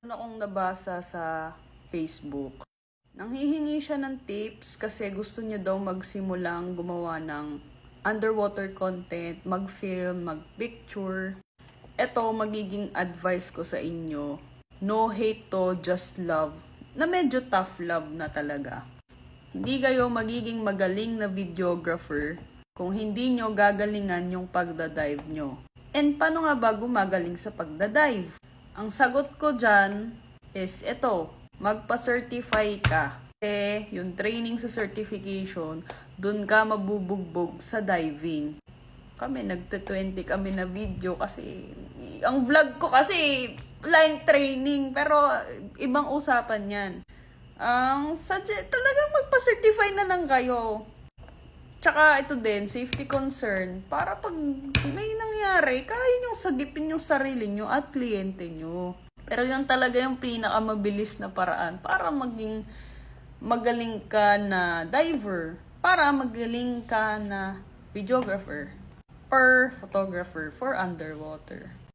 Akong nabasa sa Facebook. Nanghihingi siya ng tips kasi gusto niya daw magsimulang gumawa ng underwater content, mag-film, mag-picture. Ito, magiging advice ko sa inyo. No hate to, just love. Na medyo tough love na talaga. Hindi kayo magiging magaling na videographer kung hindi nyo gagalingan yung pagdadive nyo. And paano nga ba gumagaling sa pagdadive? Ang sagot ko dyan is ito, magpa-certify ka. Kasi yung training sa certification, dun ka mabubugbog sa diving. Kami, nagte-20 kami na video kasi, ang vlog ko kasi, line training, pero ibang usapan yan. Ang talagang magpa-certify na lang kayo. Tsaka ito din, safety concern, para pag may nangyari, kaya nyo sagipin yung sarili nyo at kliyente nyo. Pero yun talaga yung pinakamabilis na paraan para maging magaling ka na diver, para magaling ka na videographer or photographer for underwater.